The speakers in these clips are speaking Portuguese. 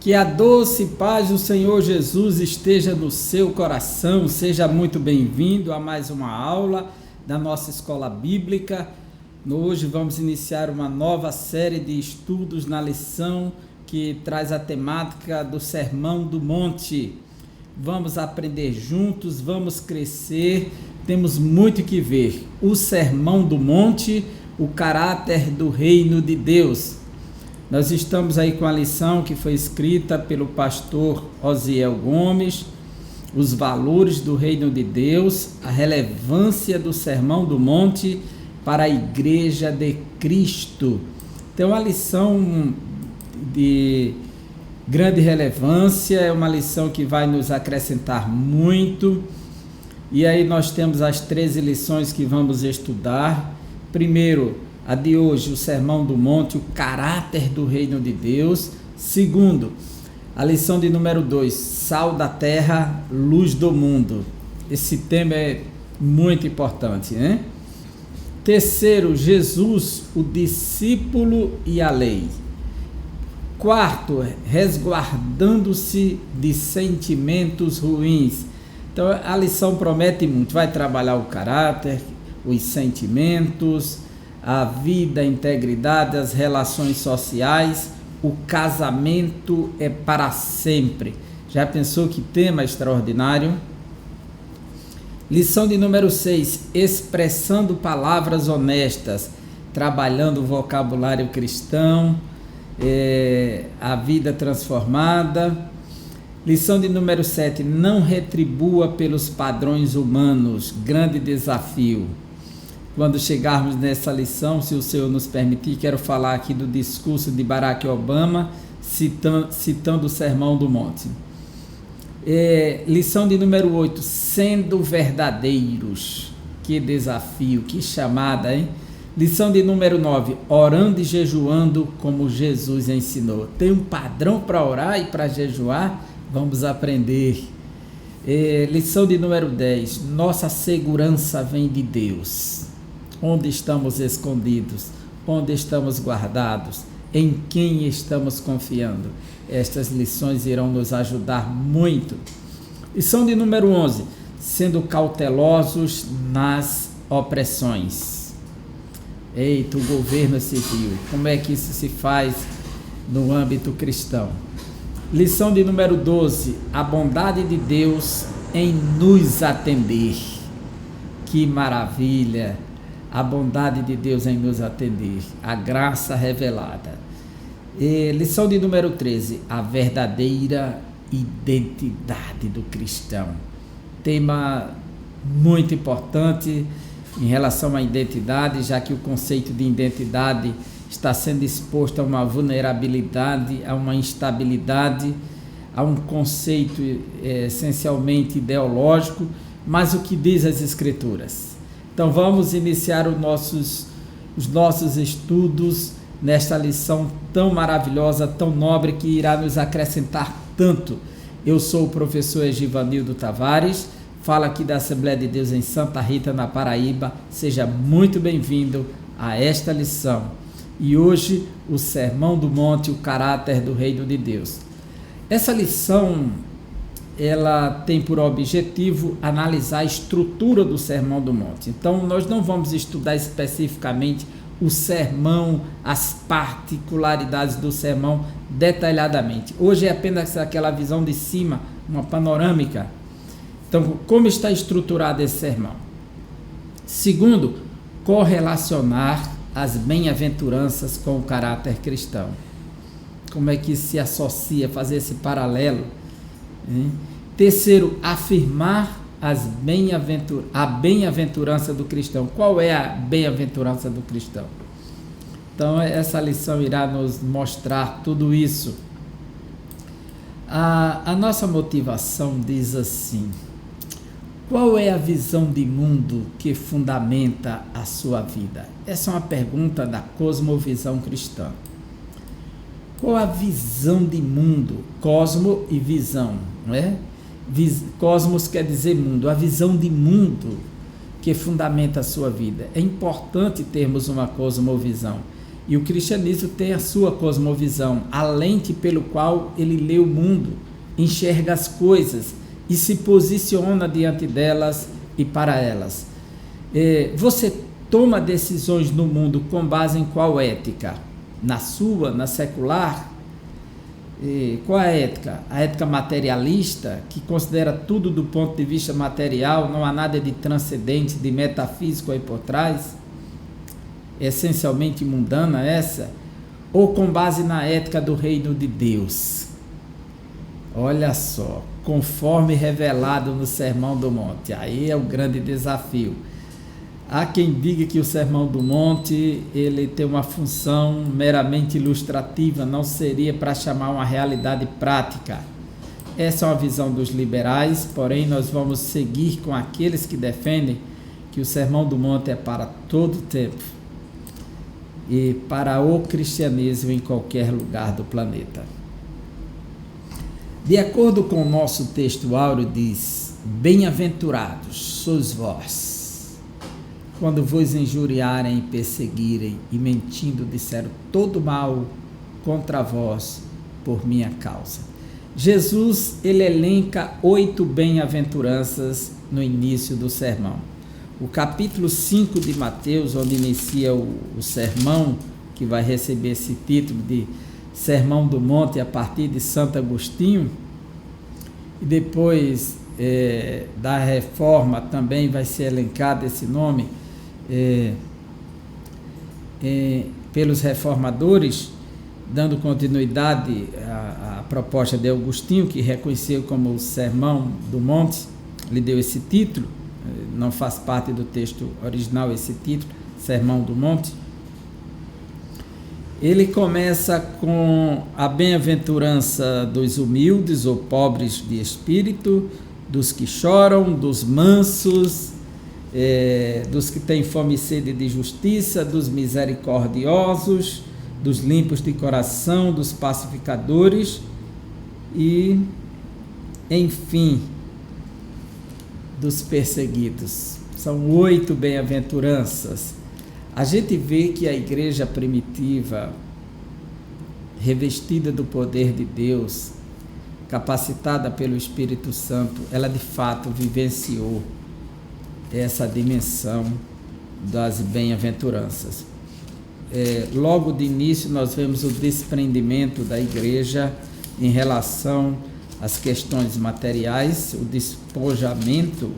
Que a doce paz do Senhor Jesus esteja no seu coração. Seja muito bem-vindo a mais uma aula da nossa escola bíblica. Hoje vamos iniciar uma nova série de estudos na lição que traz a temática do Sermão do Monte. Vamos aprender juntos, vamos crescer, temos muito que ver. O Sermão do Monte, o caráter do reino de Deus. Nós estamos aí com a lição que foi escrita pelo pastor Osiel Gomes, os valores do reino de Deus, a relevância do Sermão do Monte para a Igreja de Cristo. Então, uma lição de grande relevância, é uma lição que vai nos acrescentar muito. E aí nós temos as 13 lições que vamos estudar. Primeiro, a de hoje, o Sermão do Monte, o caráter do reino de Deus. Segundo, a lição de número 2, sal da terra, luz do mundo. Esse tema é muito importante, né? Terceiro, Jesus, o discípulo e a lei. Quarto, resguardando-se de sentimentos ruins. Então, a lição promete muito. Vai trabalhar o caráter, os sentimentos, a vida, a integridade, as relações sociais. O casamento é para sempre. Já pensou que tema extraordinário? Lição de número 6, expressando palavras honestas, trabalhando o vocabulário cristão, a vida transformada. Lição de número 7, não retribua pelos padrões humanos, grande desafio. Quando chegarmos nessa lição, se o Senhor nos permitir, quero falar aqui do discurso de Barack Obama, citando o Sermão do Monte. Lição de número 8, sendo verdadeiros. Que desafio, que chamada, hein? Lição de número 9, orando e jejuando como Jesus ensinou. Tem um padrão para orar e para jejuar? Vamos aprender. Lição de número 10, nossa segurança vem de Deus. Onde estamos escondidos? Onde estamos guardados? Em quem estamos confiando? Estas lições irão nos ajudar muito. Lição de número 11, sendo cautelosos nas opressões. Eita, o governo civil, como é que isso se faz no âmbito cristão? Lição de número 12, a bondade de Deus em nos atender. Que maravilha! A bondade de Deus em nos atender, a graça revelada. Lição de número 13, a verdadeira identidade do cristão. Tema muito importante em relação à identidade, já que o conceito de identidade está sendo exposto a uma vulnerabilidade, a uma instabilidade, a um conceito essencialmente ideológico, mas o que diz as Escrituras? Então vamos iniciar os nossos estudos nesta lição tão maravilhosa, tão nobre, que irá nos acrescentar tanto. Eu sou o professor Egivanildo Tavares, falo aqui da Assembleia de Deus em Santa Rita, na Paraíba. Seja muito bem-vindo a esta lição. E hoje, o Sermão do Monte, o caráter do reino de Deus. Essa lição, ela tem por objetivo analisar a estrutura do Sermão do Monte. Então, nós não vamos estudar especificamente o sermão, as particularidades do sermão detalhadamente. Hoje é apenas aquela visão de cima, uma panorâmica. Então, como está estruturado esse sermão? Segundo, correlacionar as bem-aventuranças com o caráter cristão. Como é que se associa, fazer esse paralelo? Terceiro, afirmar a bem-aventurança do cristão. Qual é a bem-aventurança do cristão? Então, essa lição irá nos mostrar tudo isso. A nossa motivação diz assim: qual é a visão de mundo que fundamenta a sua vida? Essa é uma pergunta da cosmovisão cristã. Qual a visão de mundo? Cosmo e visão, não é? Cosmos quer dizer mundo, a visão de mundo que fundamenta a sua vida. É importante termos uma cosmovisão. E o cristianismo tem a sua cosmovisão, a lente pelo qual ele lê o mundo, enxerga as coisas e se posiciona diante delas e para elas. Você toma decisões no mundo com base em qual ética? Na sua, na secular? Qual é a ética? A ética materialista, que considera tudo do ponto de vista material, não há nada de transcendente, de metafísico aí por trás? Essencialmente mundana essa? Ou com base na ética do reino de Deus? Olha só, conforme revelado no Sermão do Monte, aí é o grande desafio. Há quem diga que o Sermão do Monte ele tem uma função meramente ilustrativa, não seria para chamar uma realidade prática. Essa é uma visão dos liberais, porém nós vamos seguir com aqueles que defendem que o Sermão do Monte é para todo tempo e para o cristianismo em qualquer lugar do planeta. De acordo com o nosso texto áureo, diz: bem-aventurados sois vós, quando vos injuriarem e perseguirem, e mentindo disseram todo mal contra vós por minha causa. Jesus, ele elenca 8 bem-aventuranças no início do sermão. O capítulo 5 de Mateus, onde inicia o sermão, que vai receber esse título de Sermão do Monte a partir de Santo Agostinho, e depois da Reforma também vai ser elencado esse nome pelos reformadores, dando continuidade à proposta de Agostinho, que reconheceu como o Sermão do Monte, lhe deu esse título, não faz parte do texto original esse título, Sermão do Monte. Ele começa com a bem-aventurança dos humildes ou pobres de espírito, dos que choram, dos mansos, dos que têm fome e sede de justiça, dos misericordiosos, dos limpos de coração, dos pacificadores e, enfim, dos perseguidos. São 8 bem-aventuranças. A gente vê que a igreja primitiva, revestida do poder de Deus, capacitada pelo Espírito Santo, ela de fato vivenciou essa dimensão das bem-aventuranças. Logo de início nós vemos o desprendimento da igreja em relação às questões materiais, o despojamento,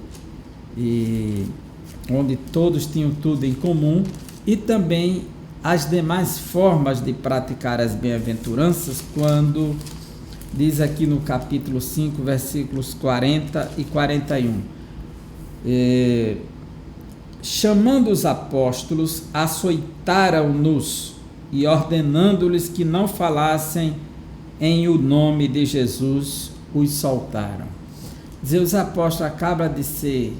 onde todos tinham tudo em comum, e também as demais formas de praticar as bem-aventuranças, quando diz aqui no capítulo 5, versículos 40 e 41, chamando os apóstolos, açoitaram-nos e ordenando-lhes que não falassem em o nome de Jesus, os soltaram. Os apóstolos acabam de ser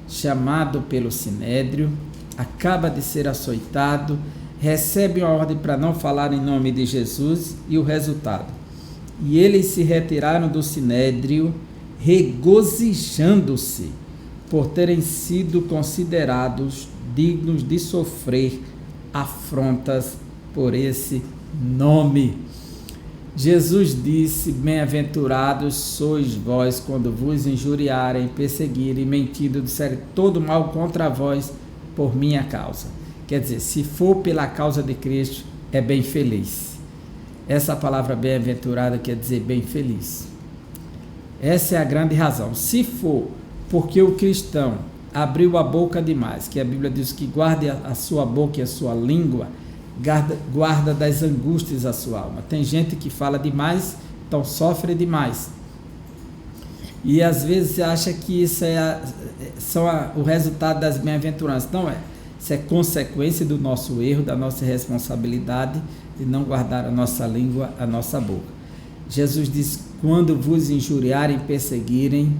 chamado pelo Sinédrio, acaba de ser açoitado, recebe a ordem para não falar em nome de Jesus, e o resultado: e eles se retiraram do Sinédrio, regozijando-se por terem sido considerados dignos de sofrer afrontas por esse nome. Jesus disse: bem-aventurados sois vós quando vos injuriarem, perseguirem, mentindo, disserem todo mal contra vós por minha causa. Quer dizer, se for pela causa de Cristo, é bem feliz. Essa palavra bem-aventurada quer dizer bem feliz. Essa é a grande razão. Se for porque o cristão abriu a boca demais, que a Bíblia diz que guarde a sua boca e a sua língua, guarda das angústias a sua alma. Tem gente que fala demais, então sofre demais. E às vezes acha que isso o resultado das bem-aventuranças. Não é. Isso é consequência do nosso erro, da nossa responsabilidade de não guardar a nossa língua, a nossa boca. Jesus diz: quando vos injuriarem e perseguirem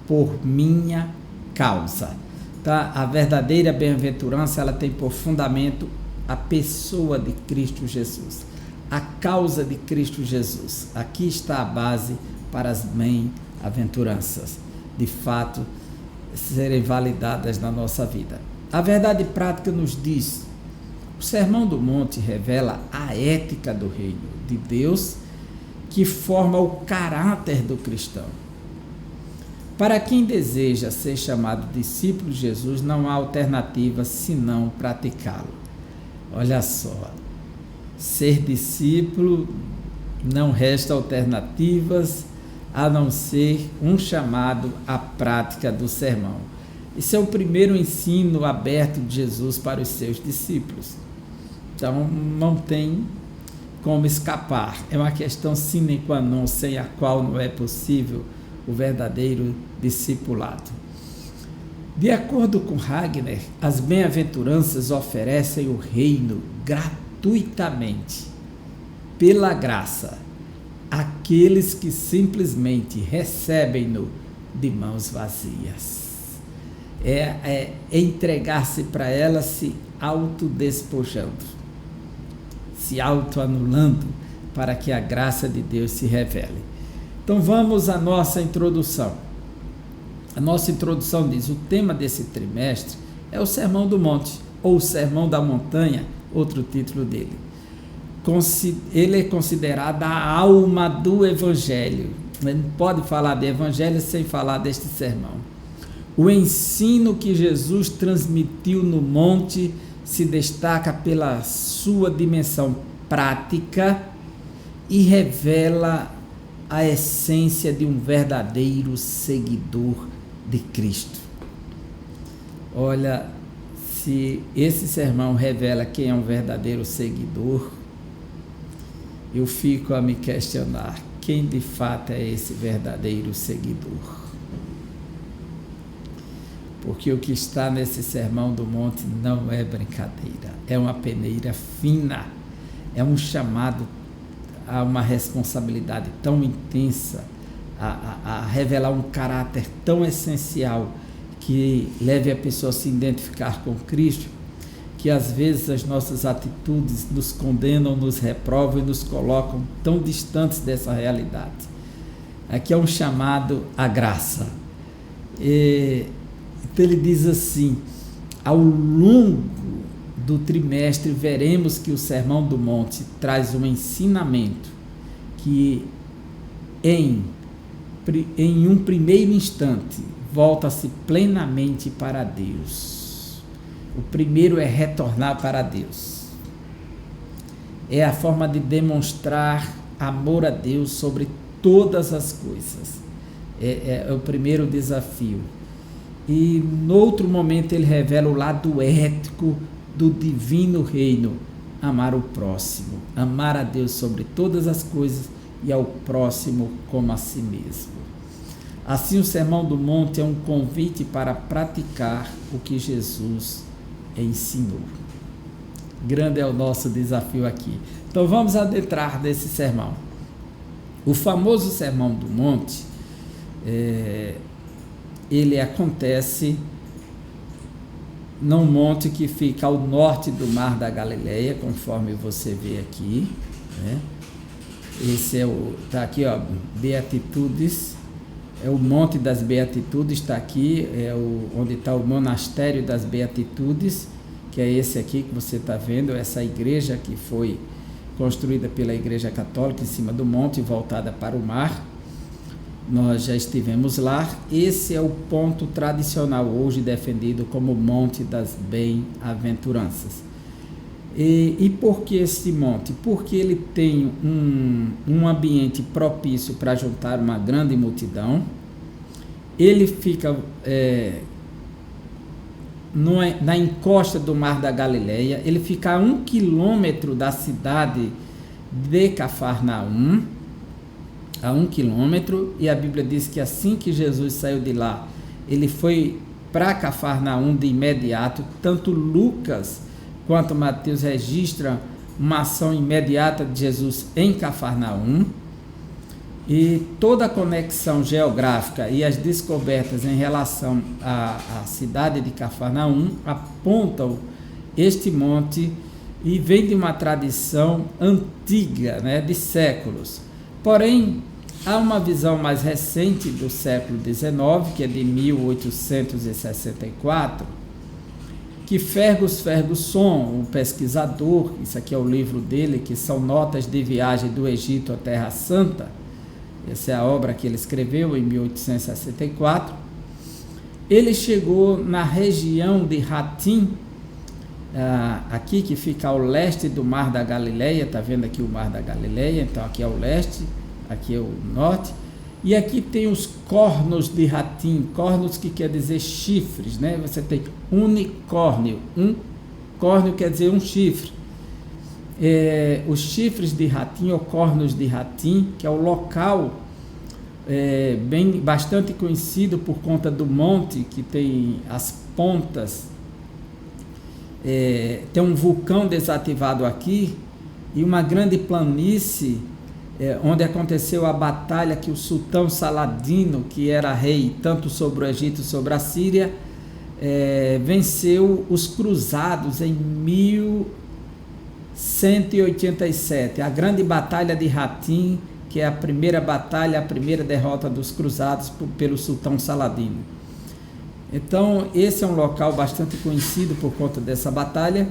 por minha causa. Tá? A verdadeira bem-aventurança, ela tem por fundamento a pessoa de Cristo Jesus, a causa de Cristo Jesus. Aqui está a base para as bem-aventuranças, de fato, serem validadas na nossa vida. A verdade prática nos diz: o O Sermão do Monte revela a ética do reino de Deus, que forma o caráter do cristão. Para quem deseja ser chamado discípulo de Jesus, não há alternativa senão praticá-lo. Olha só, ser discípulo não resta alternativas a não ser um chamado à prática do sermão. Esse é o primeiro ensino aberto de Jesus para os seus discípulos. Então, não tem como escapar. É uma questão sine qua non, sem a qual não é possível o verdadeiro discipulado. De acordo com Wagner, as bem-aventuranças oferecem o reino gratuitamente, pela graça, àqueles que simplesmente recebem-no de mãos vazias. É entregar-se para ela se autodespojando, se autoanulando, para que a graça de Deus se revele. Então vamos à nossa introdução. A nossa introdução diz: o tema desse trimestre é o Sermão do Monte, ou Sermão da Montanha, outro título dele. Ele é considerado a alma do Evangelho. Não pode falar de Evangelho sem falar deste sermão. O ensino que Jesus transmitiu no monte se destaca pela sua dimensão prática e revela a essência de um verdadeiro seguidor de Cristo. Olha, se esse sermão revela quem é um verdadeiro seguidor, eu fico a me questionar: quem de fato é esse verdadeiro seguidor? Porque o que está nesse Sermão do Monte não é brincadeira, é uma peneira fina, é um chamado a uma responsabilidade tão intensa, a revelar um caráter tão essencial que leve a pessoa a se identificar com Cristo, que às vezes as nossas atitudes nos condenam, nos reprovam e nos colocam tão distantes dessa realidade. Aqui é um chamado à graça. Então ele diz assim: ao longo do trimestre veremos que o Sermão do Monte traz um ensinamento que em um primeiro instante volta-se plenamente para Deus. O primeiro é retornar para Deus. É a forma de demonstrar amor a Deus sobre todas as coisas. É o primeiro desafio. E no outro momento ele revela o lado ético do divino reino: amar o próximo, amar a Deus sobre todas as coisas e ao próximo como a si mesmo. Assim, o Sermão do Monte é um convite para praticar o que Jesus ensinou. Grande é o nosso desafio aqui. Então vamos adentrar nesse sermão. O famoso Sermão do Monte, ele acontece num monte que fica ao norte do Mar da Galileia, conforme você vê aqui, né? Esse está aqui, ó, Beatitudes, é o Monte das Beatitudes, está aqui, onde está o Monastério das Beatitudes, que é esse aqui que você está vendo, essa igreja que foi construída pela Igreja Católica em cima do monte, voltada para o mar. Nós já estivemos lá. Esse é o ponto tradicional hoje defendido como Monte das Bem-aventuranças. E por que esse monte? Porque ele tem um ambiente propício para juntar uma grande multidão. Ele fica na encosta do Mar da Galileia. Ele fica a 1 quilômetro da cidade de Cafarnaum, a 1 quilômetro, e a Bíblia diz que assim que Jesus saiu de lá, ele foi para Cafarnaum de imediato. Tanto Lucas quanto Mateus registram uma ação imediata de Jesus em Cafarnaum, e toda a conexão geográfica e as descobertas em relação à cidade de Cafarnaum apontam este monte, e vem de uma tradição antiga, né, de séculos. Porém, há uma visão mais recente do século XIX, que é de 1864, que Fergus Ferguson, o pesquisador, isso aqui é o livro dele, que são Notas de Viagem do Egito à Terra Santa, essa é a obra que ele escreveu em 1864, ele chegou na região de Hatim, aqui que fica ao leste do Mar da Galileia, está vendo aqui o Mar da Galileia, então aqui é o leste, aqui é o norte, e aqui tem os cornos de Hatim, cornos que quer dizer chifres, né? Você tem unicórnio, um córneo quer dizer um chifre. Os chifres de Hatim, ou cornos de Hatim, que é o local bastante conhecido por conta do monte, que tem as pontas, tem um vulcão desativado aqui, e uma grande planície, onde aconteceu a batalha que o sultão Saladino, que era rei tanto sobre o Egito como sobre a Síria, venceu os cruzados em 1187, a grande batalha de Hatim, que é a primeira batalha, a primeira derrota dos cruzados pelo sultão Saladino. Então esse é um local bastante conhecido por conta dessa batalha,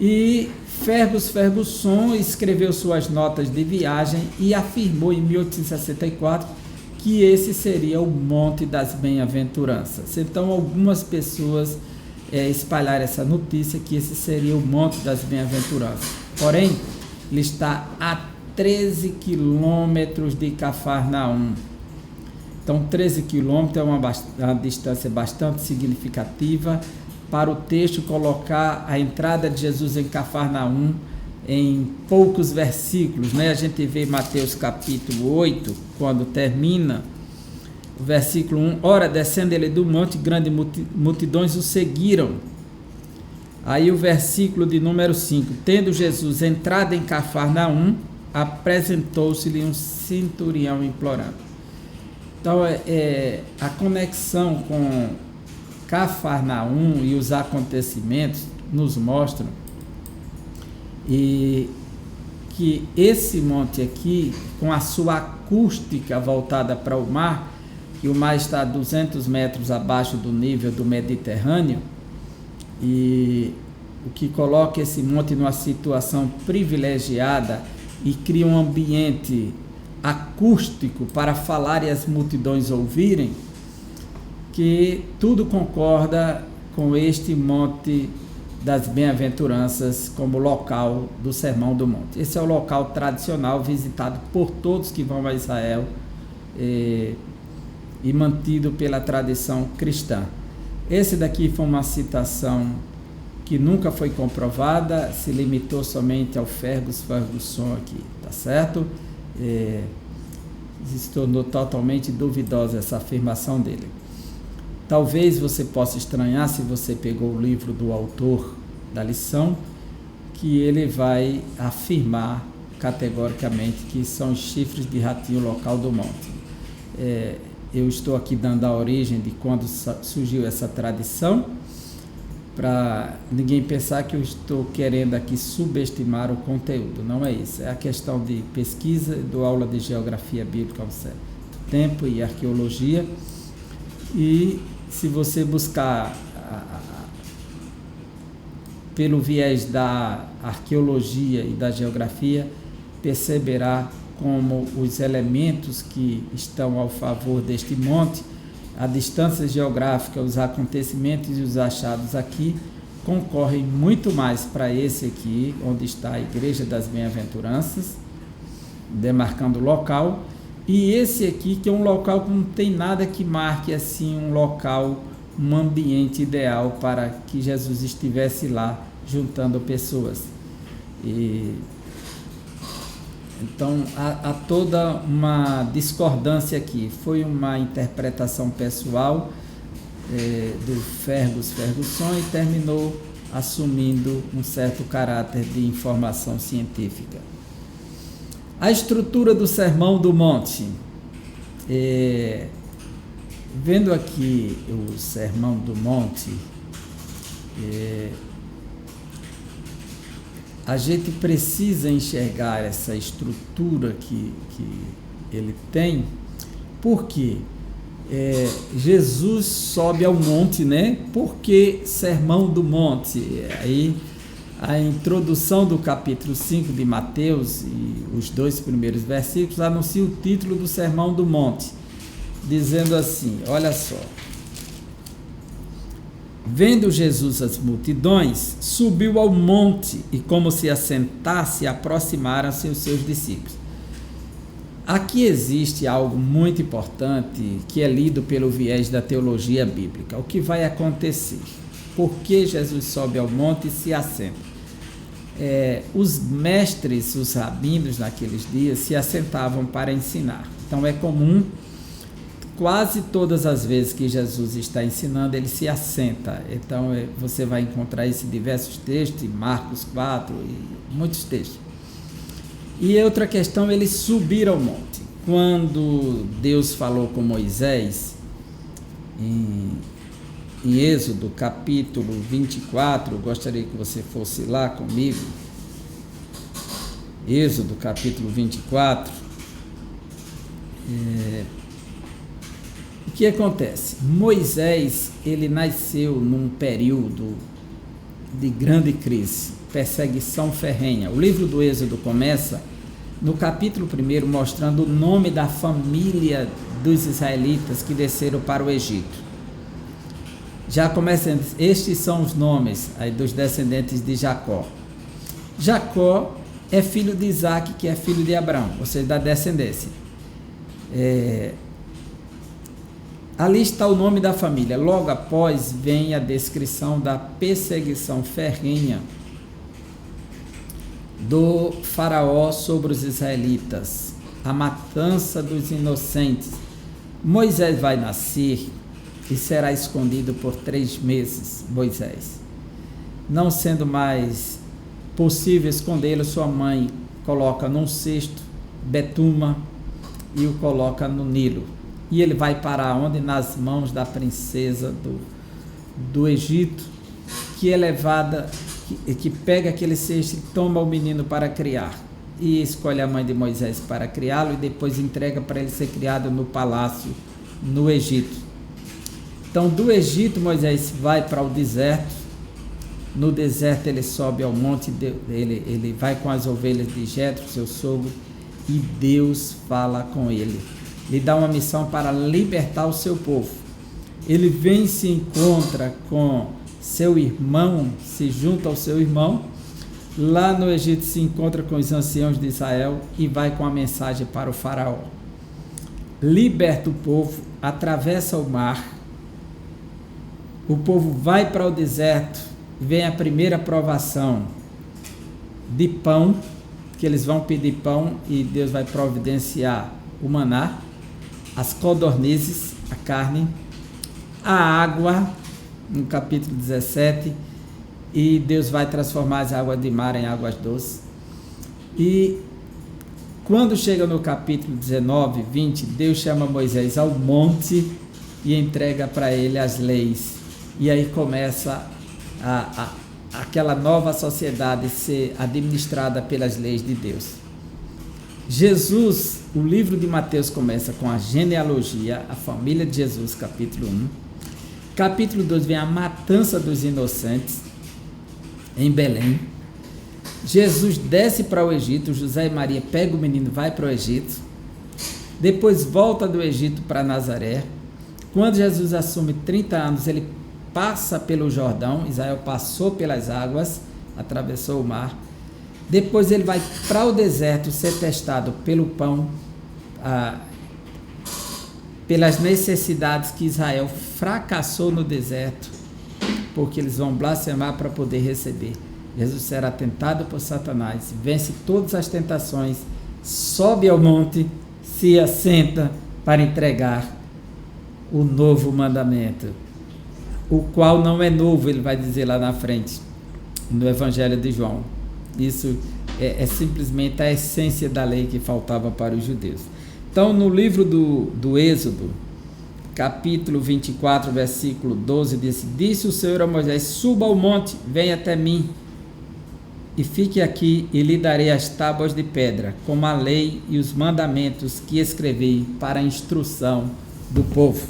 e Fergus Ferguson escreveu suas notas de viagem e afirmou em 1864 que esse seria o Monte das Bem-aventuranças. Então algumas pessoas espalharam essa notícia que esse seria o Monte das Bem-aventuranças. Porém, ele está a 13 quilômetros de Cafarnaum. Então 13 quilômetros é uma distância bastante significativa para o texto colocar a entrada de Jesus em Cafarnaum em poucos versículos, né? A gente vê Mateus capítulo 8, quando termina, o versículo 1, ora, descendo ele do monte, grandes multidões o seguiram. Aí o versículo de número 5, tendo Jesus entrado em Cafarnaum, apresentou-se-lhe um centurião implorando. Então a conexão com Cafarnaum e os acontecimentos nos mostram que esse monte aqui, com a sua acústica voltada para o mar, que o mar está a 200 metros abaixo do nível do Mediterrâneo, e o que coloca esse monte numa situação privilegiada e cria um ambiente acústico para falar e as multidões ouvirem, que tudo concorda com este Monte das Bem-aventuranças como local do Sermão do Monte. Esse é o local tradicional visitado por todos que vão a Israel e mantido pela tradição cristã. Esse daqui foi uma citação que nunca foi comprovada, se limitou somente ao Fergus Ferguson aqui, tá certo? Se tornou totalmente duvidosa essa afirmação dele. Talvez você possa estranhar, se você pegou o livro do autor da lição, que ele vai afirmar categoricamente que são os chifres de Hatim o local do monte. Eu estou aqui dando a origem de quando surgiu essa tradição, para ninguém pensar que eu estou querendo aqui subestimar o conteúdo. Não é isso, é a questão de pesquisa, dou aula de geografia bíblica há um certo tempo e arqueologia, e se você buscar pelo viés da arqueologia e da geografia, perceberá como os elementos que estão ao favor deste monte, a distância geográfica, os acontecimentos e os achados aqui, concorrem muito mais para esse aqui, onde está a Igreja das Bem-aventuranças, demarcando o local, e esse aqui, que é um local que não tem nada que marque assim um local, um ambiente ideal para que Jesus estivesse lá juntando pessoas. Então há toda uma discordância aqui. Foi uma interpretação pessoal do Fergus Ferguson e terminou assumindo um certo caráter de informação científica. A estrutura do Sermão do Monte. Vendo aqui o Sermão do Monte, a gente precisa enxergar essa estrutura que ele tem, porque Jesus sobe ao monte, né? Por que Sermão do Monte? Aí a introdução do capítulo 5 de Mateus e os 2 primeiros versículos anuncia o título do Sermão do Monte, dizendo assim, olha só: vendo Jesus as multidões, subiu ao monte e, como se assentasse, aproximaram-se os seus discípulos. Aqui existe algo muito importante que é lido pelo viés da teologia bíblica. O que vai acontecer? Por que Jesus sobe ao monte e se assenta? Os mestres, os rabinos naqueles dias se assentavam para ensinar. Então é comum, quase todas as vezes que Jesus está ensinando, ele se assenta. Então você vai encontrar isso em diversos textos, em Marcos 4 e muitos textos. E outra questão, eles subiram ao monte. Quando Deus falou com Moisés, em Êxodo capítulo 24, eu gostaria que você fosse lá comigo. Êxodo capítulo 24. O que acontece? Moisés, ele nasceu num período de grande crise, perseguição ferrenha. O livro do Êxodo começa no capítulo 1 mostrando o nome da família dos israelitas que desceram para o Egito. Já começa, estes são os nomes aí dos descendentes de Jacó. Jacó é filho de Isaac, que é filho de Abraão, ou seja, da descendência. Ali está o nome da família. Logo após vem a descrição da perseguição ferrenha do faraó sobre os israelitas, a matança dos inocentes. Moisés vai nascer e será escondido por 3 meses, Moisés. Não sendo mais possível escondê-lo, sua mãe coloca num cesto, betuma, e o coloca no Nilo. E ele vai para onde? Nas mãos da princesa do Egito, que é levada, que pega aquele cesto e toma o menino para criar. E escolhe a mãe de Moisés para criá-lo e depois entrega para ele ser criado no palácio, no Egito. Então, do Egito, Moisés vai para o deserto. No deserto, ele sobe ao monte, ele vai com as ovelhas de Jetro, seu sogro, e Deus fala com ele. Lhe dá uma missão para libertar o seu povo. Ele vem e se encontra com seu irmão, se junta ao seu irmão. Lá no Egito se encontra com os anciãos de Israel e vai com a mensagem para o faraó. Liberta o povo, atravessa o mar. O povo vai para o deserto, vem a primeira provação de pão, que eles vão pedir pão e Deus vai providenciar o maná, as codornizes, a carne, a água, no capítulo 17, e Deus vai transformar as águas de mar em águas doces. E quando chega no capítulo 19, 20, Deus chama Moisés ao monte e entrega para ele as leis. E aí começa aquela nova sociedade ser administrada pelas leis de Deus. Jesus, o livro de Mateus começa com a genealogia, a família de Jesus, capítulo 1. Capítulo 2 vem a matança dos inocentes em Belém. Jesus desce para o Egito, José e Maria pegam o menino e vai para o Egito. Depois volta do Egito para Nazaré. Quando Jesus assume 30 anos, ele passa pelo Jordão. Israel passou pelas águas, atravessou o mar. Depois ele vai para o deserto ser testado pelo pão, pelas necessidades que Israel fracassou no deserto, porque eles vão blasfemar para poder receber. Jesus será tentado por Satanás, vence todas as tentações, sobe ao monte, se assenta para entregar o novo mandamento, o qual não é novo, ele vai dizer lá na frente, no Evangelho de João. Isso é simplesmente a essência da lei que faltava para os judeus. Então, no livro do Êxodo, capítulo 24, versículo 12, disse o Senhor a Moisés: suba ao monte, venha até mim, e fique aqui, e lhe darei as tábuas de pedra, como a lei e os mandamentos que escrevi para a instrução do povo.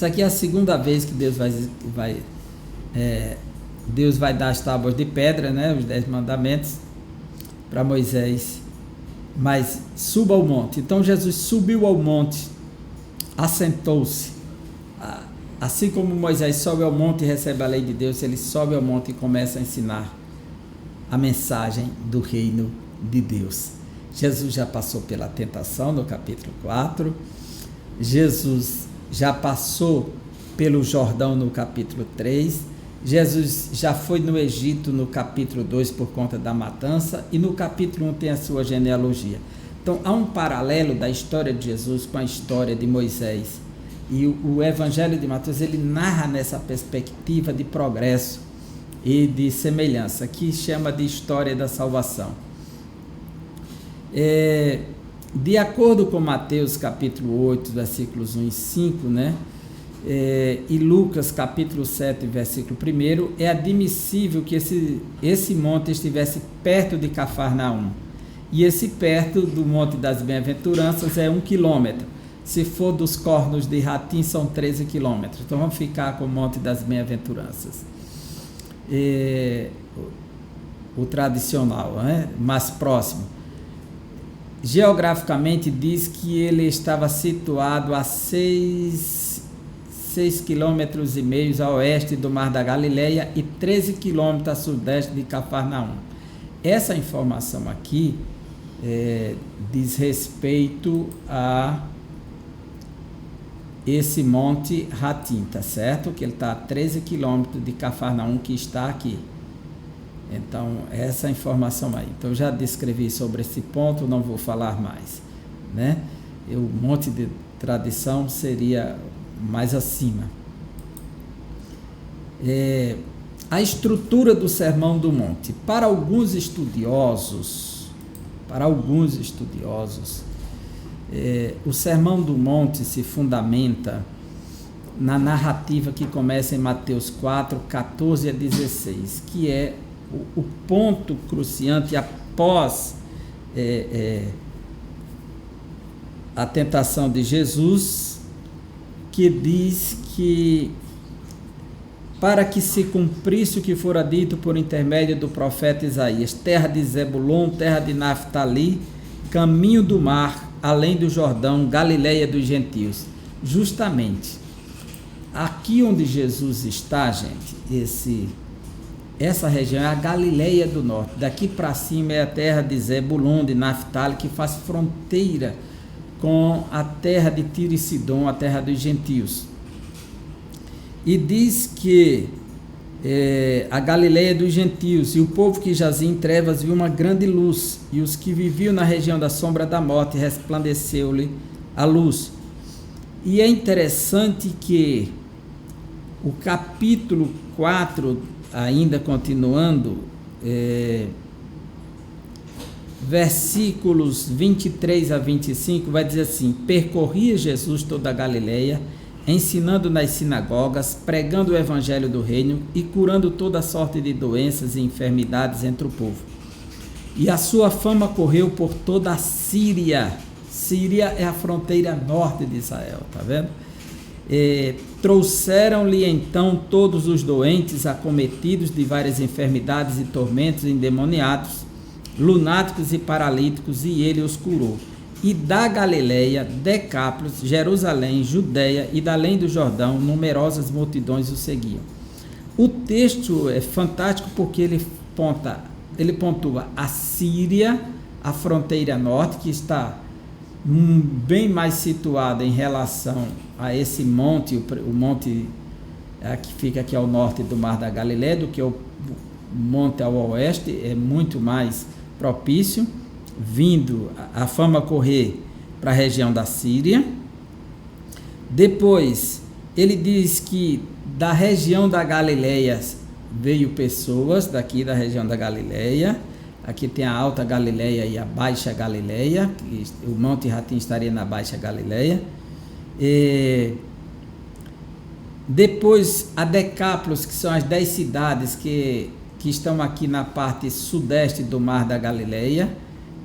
Isso aqui é a segunda vez que Deus vai dar as tábuas de pedra, né, os 10 mandamentos para Moisés, mas suba ao monte. Então Jesus subiu ao monte, assentou-se. Assim como Moisés sobe ao monte e recebe a lei de Deus, ele sobe ao monte e começa a ensinar a mensagem do reino de Deus. Jesus já passou pela tentação no capítulo 4, Jesus já passou pelo Jordão no capítulo 3, Jesus já foi no Egito no capítulo 2 por conta da matança, e no capítulo 1 tem a sua genealogia. Então há um paralelo da história de Jesus com a história de Moisés, e o Evangelho de Mateus ele narra nessa perspectiva de progresso e de semelhança, que chama de história da salvação. De acordo com Mateus capítulo 8, versículos 1 e 5, né? E Lucas capítulo 7, versículo 1, é admissível que esse monte estivesse perto de Cafarnaum, e esse perto do Monte das Bem-aventuranças é 1 quilômetro, se for dos cornos de Ratim são 13 quilômetros, então vamos ficar com o Monte das Bem-aventuranças, o tradicional, né? Mais próximo. Geograficamente diz que ele estava situado a 6,5 quilômetros a oeste do Mar da Galileia e 13 quilômetros a sudeste de Cafarnaum. Essa informação aqui diz respeito a esse Monte Ratim, tá certo? Que ele está a 13 quilômetros de Cafarnaum, que está aqui. Então, essa informação aí. Então, eu já descrevi sobre esse ponto, não vou falar mais, né? O monte de tradição seria mais acima. A estrutura do Sermão do Monte. Para alguns estudiosos, o Sermão do Monte se fundamenta na narrativa que começa em Mateus 4, 14 a 16, que é o ponto cruciante após a tentação de Jesus, que diz que para que se cumprisse o que fora dito por intermédio do profeta Isaías, terra de Zebulon, terra de Naftali, caminho do mar, além do Jordão, Galileia dos gentios. Justamente aqui onde Jesus está, gente, essa região é a Galileia do Norte. Daqui para cima é a terra de Zebulon, de Naftali, que faz fronteira com a terra de Tiro e Sidom, a terra dos gentios. E diz que a Galileia dos gentios, e o povo que jazia em trevas viu uma grande luz, e os que viviam na região da sombra da morte resplandeceu-lhe a luz. E é interessante que o capítulo 4, ainda continuando, versículos 23 a 25, vai dizer assim: percorria Jesus toda a Galileia, ensinando nas sinagogas, pregando o evangelho do reino e curando toda sorte de doenças e enfermidades entre o povo. E a sua fama correu por toda a Síria. Síria é a fronteira norte de Israel, tá vendo? Trouxeram-lhe então todos os doentes, acometidos de várias enfermidades e tormentos, endemoniados, lunáticos e paralíticos, e ele os curou. E da Galileia, Decápolis, Jerusalém, Judeia e da além do Jordão, numerosas multidões o seguiam. O texto é fantástico porque ele pontua a Síria, a fronteira norte, que está bem mais situada em relação a esse monte, o monte que fica aqui ao norte do Mar da Galileia, do que o monte ao oeste, é muito mais propício, vindo a fama correr para a região da Síria. Depois, ele diz que da região da Galileia veio pessoas daqui da região da Galileia. Aqui tem a Alta Galileia e a Baixa Galileia, o Monte Ratim estaria na Baixa Galileia. Depois a Decápolis, que são as 10 cidades que estão aqui na parte sudeste do Mar da Galileia.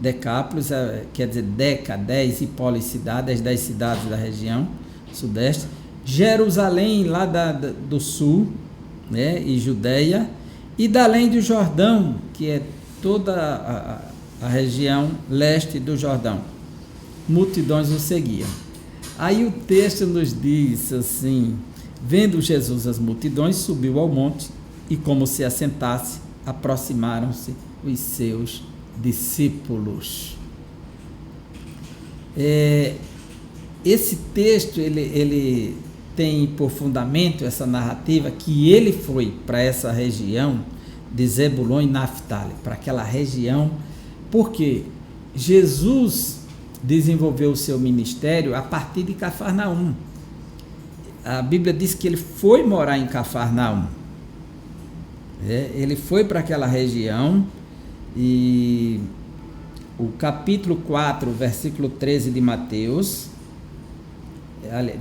Decápolis quer dizer Deca, 10 e Polis cidade, as 10 cidades da região sudeste. Jerusalém, lá do sul, né, e Judeia, e da além do Jordão, que é toda a região leste do Jordão. Multidões o seguiam. Aí o texto nos diz assim: vendo Jesus as multidões, subiu ao monte, e como se assentasse, aproximaram-se os seus discípulos. Esse texto, ele tem por fundamento essa narrativa que ele foi para essa região de Zebulon e Naftali, para aquela região, porque Jesus desenvolveu o seu ministério a partir de Cafarnaum. A Bíblia diz que ele foi morar em Cafarnaum. Ele foi para aquela região, e o capítulo 4, versículo 13 de Mateus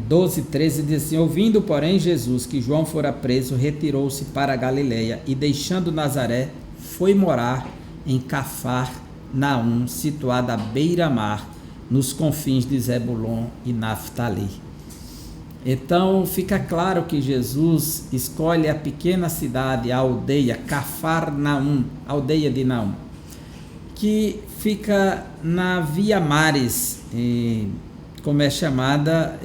12, 13 diz assim: ouvindo, porém, Jesus que João fora preso, retirou-se para a Galileia e, deixando Nazaré, foi morar em Cafarnaum, situada à beira-mar, nos confins de Zebulon e Naftali. Então fica claro que Jesus escolhe a pequena cidade, a aldeia Cafarnaum, aldeia de Naum, que fica na Via Maris, como é chamada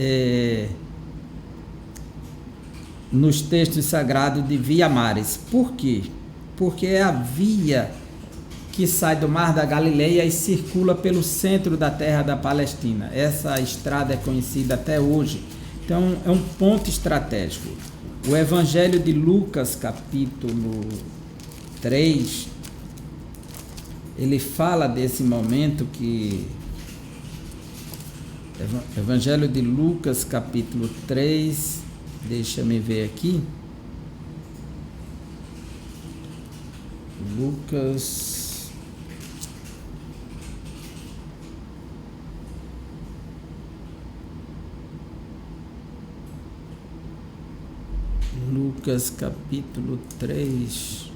nos textos sagrados de Via Maris. Por quê? Porque é a via que sai do Mar da Galileia e circula pelo centro da terra da Palestina. Essa estrada é conhecida até hoje. Então é um ponto estratégico. O Evangelho de Lucas, capítulo 3, ele fala desse momento que... Evangelho de Lucas, capítulo 3, deixa-me ver aqui. Lucas, capítulo 3.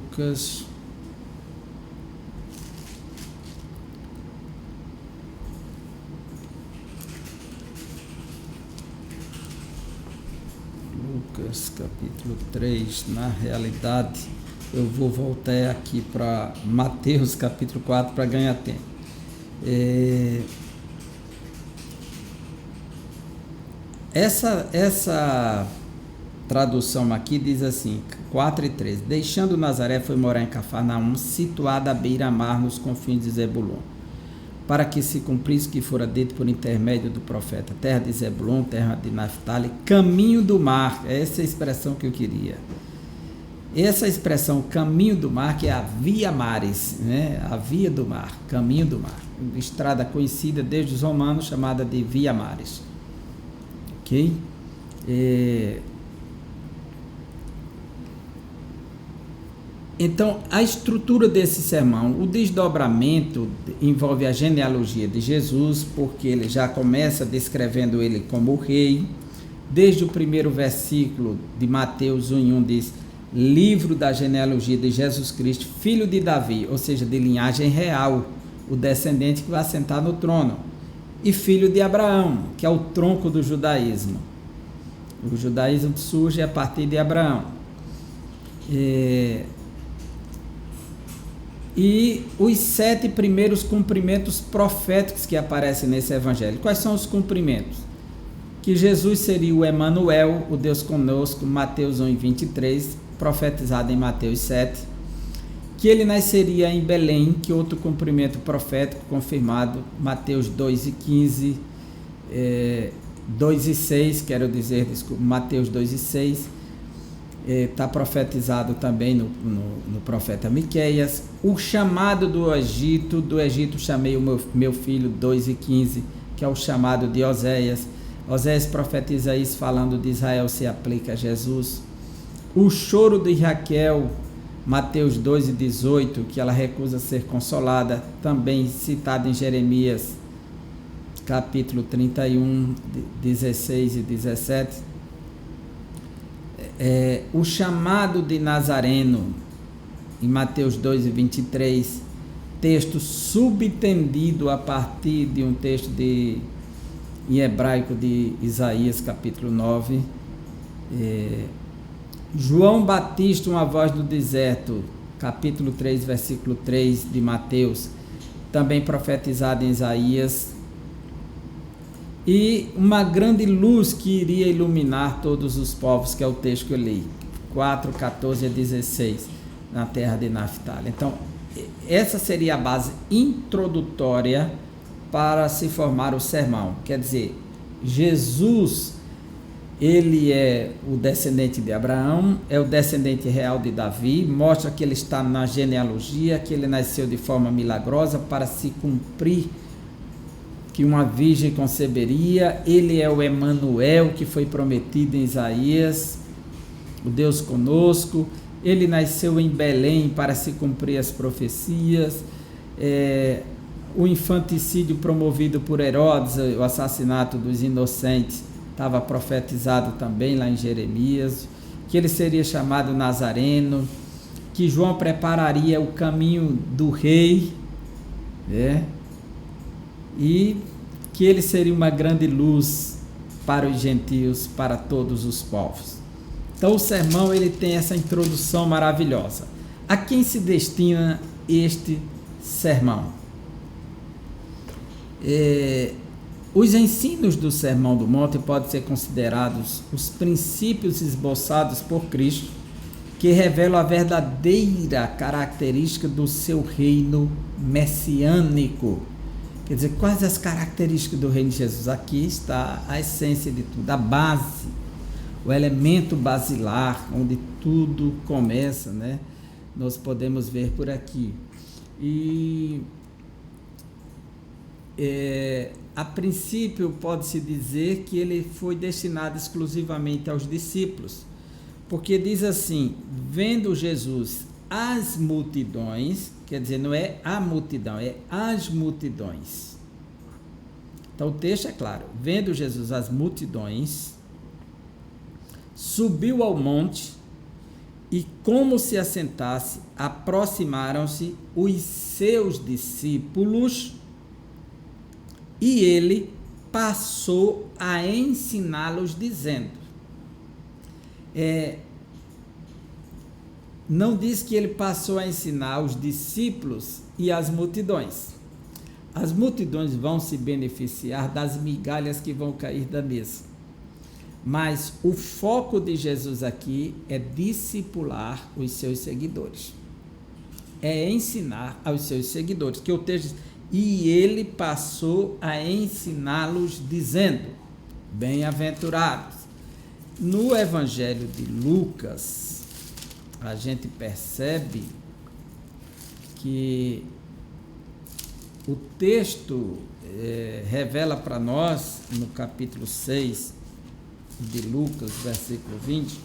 Lucas, capítulo 3, na realidade, eu vou voltar aqui para Mateus, capítulo 4, para ganhar tempo. Essa tradução aqui diz assim, 4 e 13: deixando Nazaré, foi morar em Cafarnaum, situada à beira-mar, nos confins de Zebulon, para que se cumprisse o que fora dito por intermédio do profeta: terra de Zebulon, terra de Naftali, caminho do mar. Essa é a expressão que eu queria. Essa expressão, caminho do mar, que é a Via Maris, né? A via do mar, caminho do mar. Estrada conhecida desde os romanos, chamada de Via Maris. Ok? Então, a estrutura desse sermão, o desdobramento envolve a genealogia de Jesus, porque ele já começa descrevendo ele como o rei. Desde o primeiro versículo de Mateus 1:1 diz: livro da genealogia de Jesus Cristo, filho de Davi, ou seja, de linhagem real, o descendente que vai assentar no trono, e filho de Abraão, que é o tronco do judaísmo. O judaísmo surge a partir de Abraão. E os 7 primeiros cumprimentos proféticos que aparecem nesse evangelho. Quais são os cumprimentos? Que Jesus seria o Emanuel, o Deus conosco, Mateus 1:23, profetizado em Mateus 7. Que ele nasceria em Belém, que outro cumprimento profético confirmado, Mateus 2:15, 2:6, quero dizer, desculpa, Mateus 2:6. Está profetizado também no profeta Miqueias. O chamado do Egito chamei o meu filho, 2:15, que é o chamado de Oséias. Oséias profetiza isso, falando de Israel, se aplica a Jesus. O choro de Raquel, Mateus 2:18, que ela recusa ser consolada, também citado em Jeremias, capítulo 31, 16 e 17. O chamado de Nazareno, em Mateus 2:23, texto subtendido a partir de um texto em hebraico de Isaías, capítulo 9. João Batista, uma voz do deserto, capítulo 3, versículo 3 de Mateus, também profetizado em Isaías. E uma grande luz que iria iluminar todos os povos, que é o texto que eu li, 4, 14 a 16, na terra de Naftali. Então, essa seria a base introdutória para se formar o sermão. Quer dizer, Jesus, ele é o descendente de Abraão, é o descendente real de Davi, mostra que ele está na genealogia, que ele nasceu de forma milagrosa para se cumprir que uma virgem conceberia. Ele é o Emanuel, que foi prometido em Isaías, o Deus conosco. Ele nasceu em Belém para se cumprir as profecias. O infanticídio promovido por Herodes, o assassinato dos inocentes, estava profetizado também lá em Jeremias, que ele seria chamado Nazareno, que João prepararia o caminho do rei, e que ele seria uma grande luz para os gentios, para todos os povos. Então o sermão, ele tem essa introdução maravilhosa. A quem se destina este sermão? Os ensinos do Sermão do Monte podem ser considerados os princípios esboçados por Cristo, que revelam a verdadeira característica do seu reino messiânico. Quer dizer, quais as características do reino de Jesus? Aqui está a essência de tudo, a base, o elemento basilar, onde tudo começa, né? Nós podemos ver por aqui. E a princípio pode-se dizer que ele foi destinado exclusivamente aos discípulos, porque diz assim: vendo Jesus as multidões, quer dizer, não é a multidão, é as multidões. Então o texto é claro: vendo Jesus as multidões, subiu ao monte, e como se assentasse, aproximaram-se os seus discípulos, e ele passou a ensiná-los, dizendo. Não diz que ele passou a ensinar os discípulos e as multidões. As multidões vão se beneficiar das migalhas que vão cair da mesa. Mas o foco de Jesus aqui é discipular os seus seguidores. É ensinar aos seus seguidores, que o texto diz: e ele passou a ensiná-los, dizendo: bem-aventurados. No Evangelho de Lucas, a gente percebe que o texto revela para nós, no capítulo 6 de Lucas, versículo 20,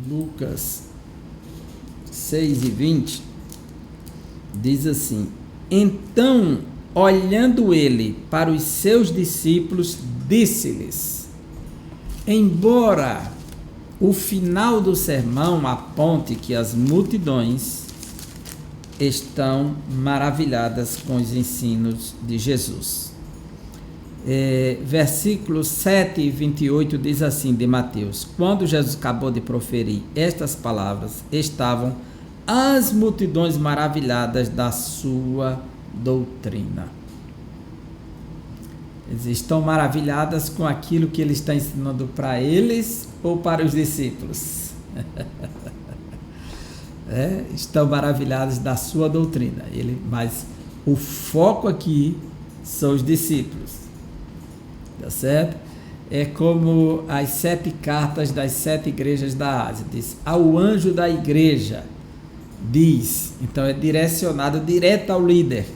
Lucas 6 e 20, diz assim: então, olhando ele para os seus discípulos, disse-lhes, embora o final do sermão aponte que as multidões estão maravilhadas com os ensinos de Jesus. Versículos 7 e 28 diz assim, de Mateus: quando Jesus acabou de proferir estas palavras, estavam as multidões maravilhadas da sua doutrina. Eles estão maravilhadas com aquilo que ele está ensinando para eles ou para os discípulos? Estão maravilhados da sua doutrina. Mas o foco aqui são os discípulos. Tá certo? É como as 7 cartas das 7 igrejas da Ásia. Diz: ao anjo da igreja, diz. Então é direcionado direto ao líder.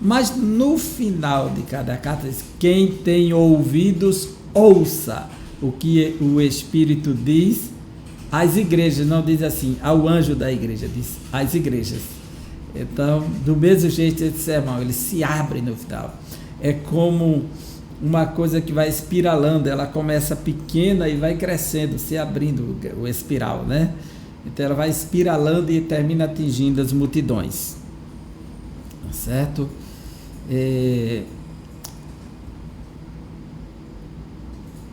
Mas no final de cada carta diz: quem tem ouvidos, ouça. o que o Espírito diz às igrejas, não diz assim, ao anjo da igreja, diz às igrejas. Então, do mesmo jeito esse sermão, ele se abre no final. É como uma coisa que vai espiralando, ela começa pequena e vai crescendo, se abrindo o espiral, né? Então ela vai espiralando e termina atingindo as multidões. Certo?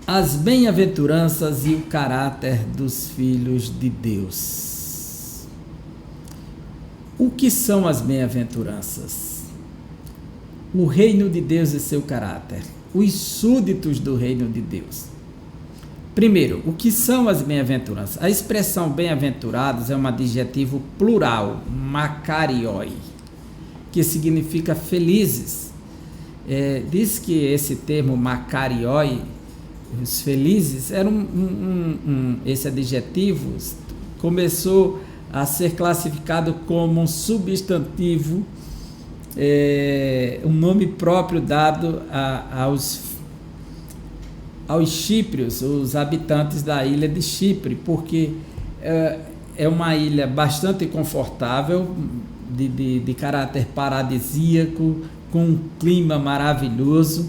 As bem-aventuranças e o caráter dos filhos de Deus. O que são as bem-aventuranças? O reino de Deus e seu caráter. Os súditos do reino de Deus. Primeiro, o que são as bem-aventuranças? A expressão bem-aventurados é um adjetivo plural, makarioi, que significa felizes. Diz que esse termo makarioi, os felizes, era esse adjetivo começou a ser classificado como um substantivo, um nome próprio dado aos chíprios, os habitantes da ilha de Chipre, porque é uma ilha bastante confortável, de caráter paradisíaco, com um clima maravilhoso.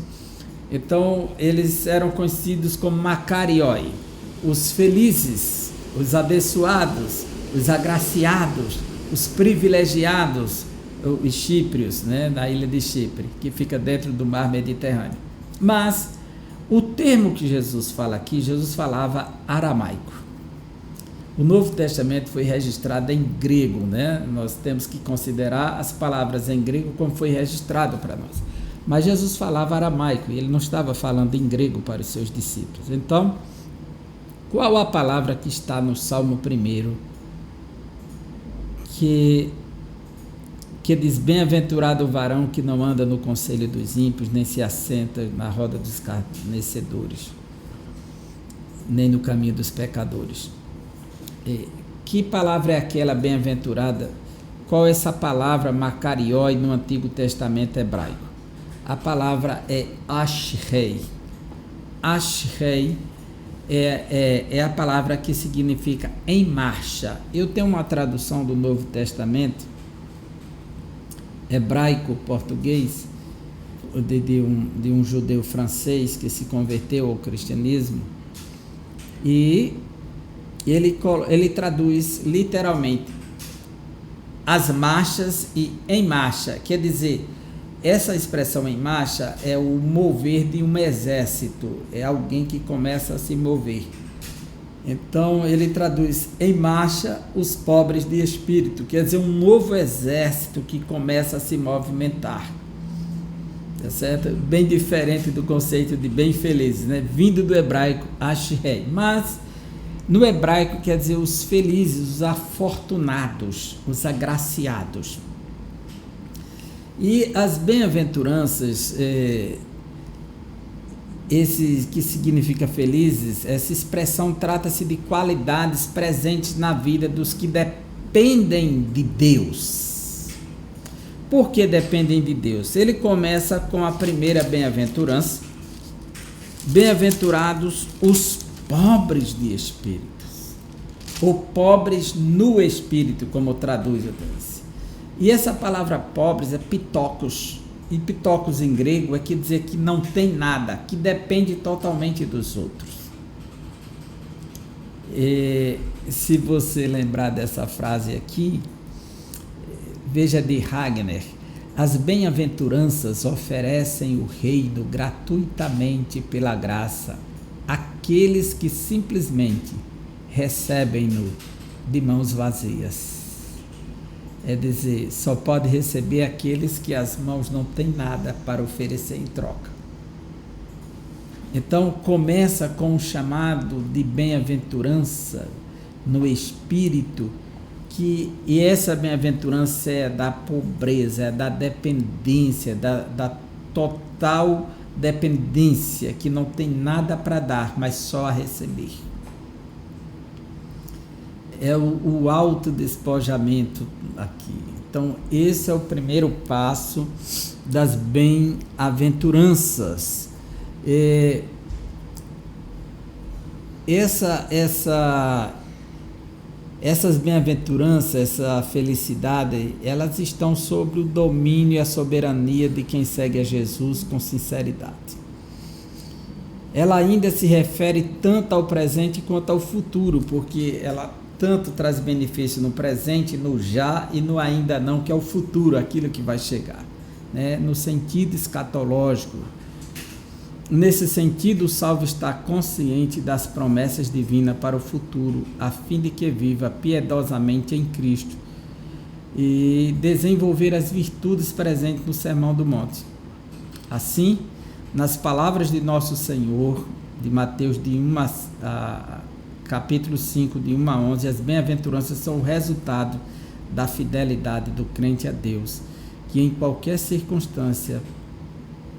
Então eles eram conhecidos como makarioi, os felizes, os abençoados, os agraciados, os privilegiados, os chíprios, né, na ilha de Chipre, que fica dentro do mar Mediterrâneo. Mas o termo que Jesus fala aqui, Jesus falava aramaico. O Novo Testamento foi registrado em grego, né? Nós temos que considerar as palavras em grego como foi registrado para nós. Mas Jesus falava aramaico e ele não estava falando em grego para os seus discípulos. Então, qual a palavra que está no Salmo 1 que diz: bem-aventurado o varão que não anda no conselho dos ímpios, nem se assenta na roda dos escarnecedores, nem no caminho dos pecadores. Que palavra é aquela bem-aventurada? Qual é essa palavra makarioi no Antigo Testamento hebraico? A palavra é ashrei. Ashrei é a palavra que significa em marcha. Eu tenho uma tradução do Novo Testamento hebraico-português de um judeu francês que se converteu ao cristianismo, e ele traduz literalmente as marchas e em marcha. Quer dizer, essa expressão em marcha é o mover de um exército, é alguém que começa a se mover. Então ele traduz em marcha os pobres de espírito, quer dizer, um novo exército que começa a se movimentar, tá certo? Bem diferente do conceito de bem felizes, né? Vindo do hebraico ashrei, mas no hebraico quer dizer os felizes, os afortunados, os agraciados. E as bem-aventuranças, esse que significa felizes, essa expressão trata-se de qualidades presentes na vida dos que dependem de Deus. Por que dependem de Deus? Ele começa com a primeira bem-aventurança: bem-aventurados os pobres de espírito, ou pobres no espírito, como traduz o texto. E essa palavra pobres é pitokos, e pitokos em grego quer dizer que não tem nada, que depende totalmente dos outros. Se você lembrar dessa frase aqui, veja de Wagner: as bem-aventuranças oferecem o reino gratuitamente pela graça àqueles que simplesmente recebem-no de mãos vazias. É dizer, só pode receber aqueles que as mãos não têm nada para oferecer em troca. Então começa com um chamado de bem-aventurança no espírito, e essa bem-aventurança é da pobreza, é da dependência, da total dependência, que não tem nada para dar, mas só a receber. É o autodespojamento aqui. Então, esse é o primeiro passo das bem-aventuranças. essas bem-aventuranças, essa felicidade, elas estão sobre o domínio e a soberania de quem segue a Jesus com sinceridade. Ela ainda se refere tanto ao presente quanto ao futuro, porque ela tanto traz benefício no presente, no já e no ainda não, que é o futuro, aquilo que vai chegar, né? No sentido escatológico. Nesse sentido, o salvo está consciente das promessas divinas para o futuro, a fim de que viva piedosamente em Cristo e desenvolver as virtudes presentes no Sermão do Monte. Assim, nas palavras de nosso Senhor, de Mateus capítulo 5, de 1 a 11, as bem-aventuranças são o resultado da fidelidade do crente a Deus, que em qualquer circunstância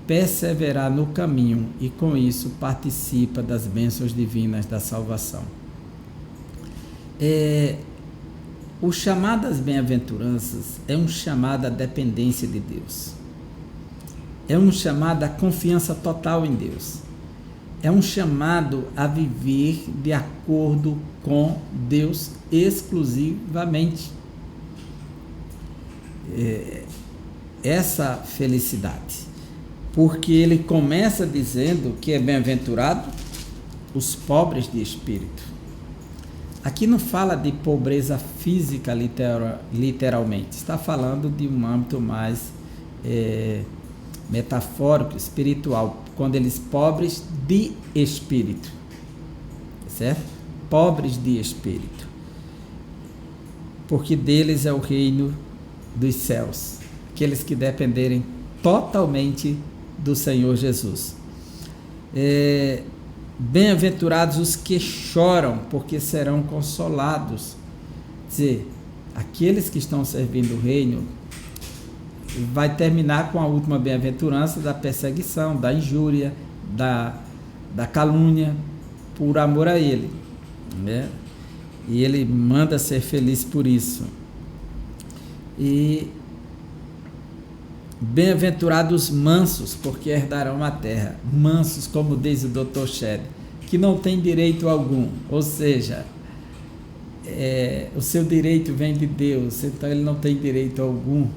perseverar no caminho e com isso participa das bênçãos divinas da salvação. O chamado às bem-aventuranças é um chamado à dependência de Deus, é um chamado à confiança total em Deus, é um chamado a viver de acordo com Deus exclusivamente. Essa felicidade, porque ele começa dizendo que é bem-aventurado os pobres de espírito. Aqui não fala de pobreza física literalmente, está falando de um âmbito mais metafórico, espiritual, quando eles pobres de espírito, certo? Pobres de espírito, porque deles é o reino dos céus, aqueles que dependerem totalmente do Senhor Jesus. Bem-aventurados os que choram, porque serão consolados. Quer dizer, aqueles que estão servindo o reino, vai terminar com a última bem-aventurança da perseguição, da injúria, da calúnia, por amor a ele, né? E ele manda ser feliz por isso. E bem-aventurados mansos, porque herdarão a terra. Mansos, como diz o Dr. Shedd, que não tem direito algum, ou seja, o seu direito vem de Deus, então ele não tem direito algum.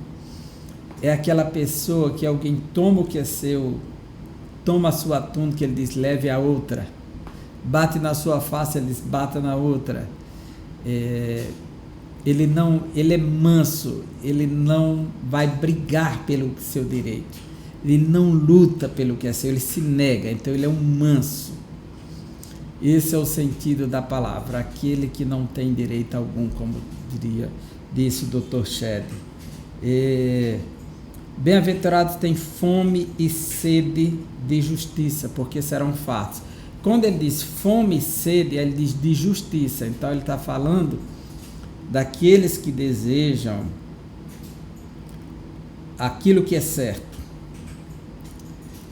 É aquela pessoa que alguém toma o que é seu, toma a sua túnica, ele diz, leve a outra. Bate na sua face, ele diz, bata na outra. Ele é manso, ele não vai brigar pelo seu direito, ele não luta pelo que é seu, ele se nega, então ele é um manso. Esse é o sentido da palavra, aquele que não tem direito algum, como disse o Dr. Shedd. Bem-aventurados têm fome e sede de justiça, porque serão fartos. Quando ele diz fome e sede, ele diz de justiça, então ele está falando daqueles que desejam aquilo que é certo.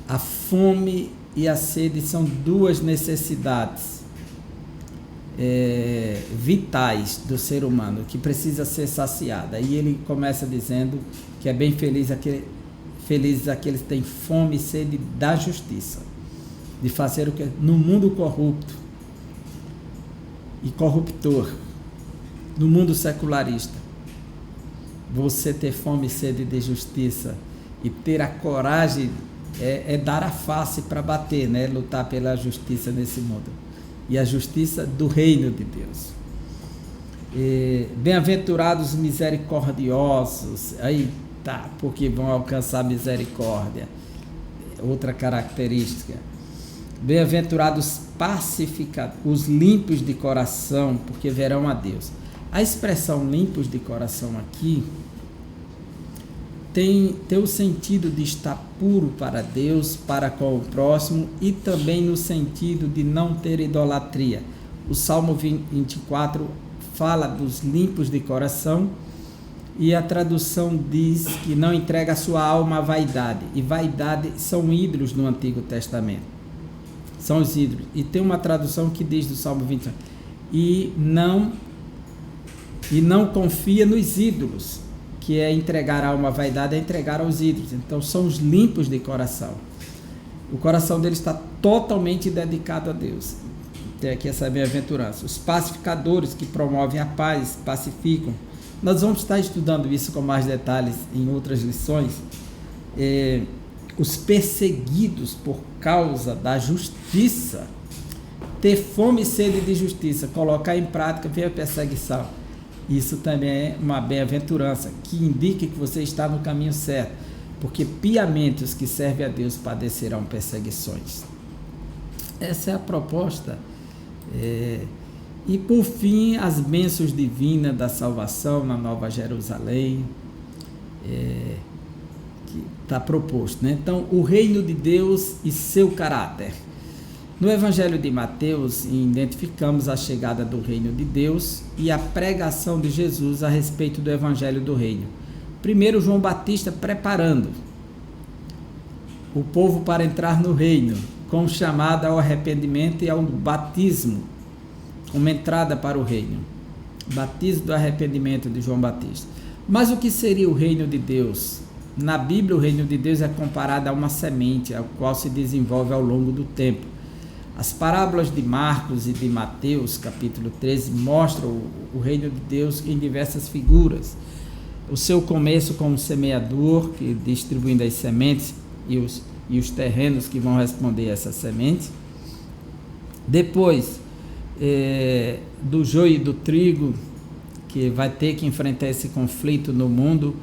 A fome e a sede são duas necessidades vitais do ser humano, que precisa ser saciada. E ele começa dizendo que é bem felizes aqueles que têm fome e sede da justiça, de fazer o que no mundo corrupto e corruptor, no mundo secularista, você ter fome e sede de justiça e ter a coragem dar a face para bater, né? Lutar pela justiça nesse mundo, e a justiça do reino de Deus. Bem-aventurados misericordiosos, aí tá, porque vão alcançar misericórdia, outra característica. Bem-aventurados pacificadores, os limpos de coração, porque verão a Deus. A expressão limpos de coração aqui tem o sentido de estar puro para Deus, para com o próximo, e também no sentido de não ter idolatria. O Salmo 24 fala dos limpos de coração, e a tradução diz que não entrega a sua alma à vaidade, e vaidade são ídolos no Antigo Testamento, são os ídolos. E tem uma tradução que diz do Salmo 24, e não confia nos ídolos, que é entregar a alma à vaidade, é entregar aos ídolos. Então são os limpos de coração. O coração deles está totalmente dedicado a Deus. tem aqui essa bem-aventurança. Os pacificadores que promovem a paz, pacificam. Nós vamos estar estudando isso com mais detalhes em outras lições. Os perseguidos por causa da justiça, ter fome e sede de justiça, colocar em prática, ver a perseguição. Isso também é uma bem-aventurança, que indica que você está no caminho certo, porque piamente os que servem a Deus padecerão perseguições. Essa é a proposta. E por fim, as bênçãos divinas da salvação na Nova Jerusalém, que está proposto, né? Então, o reino de Deus e seu caráter. No Evangelho de Mateus, identificamos a chegada do reino de Deus e a pregação de Jesus a respeito do Evangelho do reino. Primeiro, João Batista preparando o povo para entrar no reino, com chamada ao arrependimento e ao batismo, como entrada para o reino. Batismo do arrependimento de João Batista. Mas o que seria o reino de Deus? Na Bíblia, o reino de Deus é comparado a uma semente, a qual se desenvolve ao longo do tempo. As parábolas de Marcos e de Mateus, capítulo 13, mostram o reino de Deus em diversas figuras. O seu começo como semeador, que distribuindo as sementes e os terrenos que vão responder a essas sementes. Depois, do joio e do trigo, que vai ter que enfrentar esse conflito no mundo.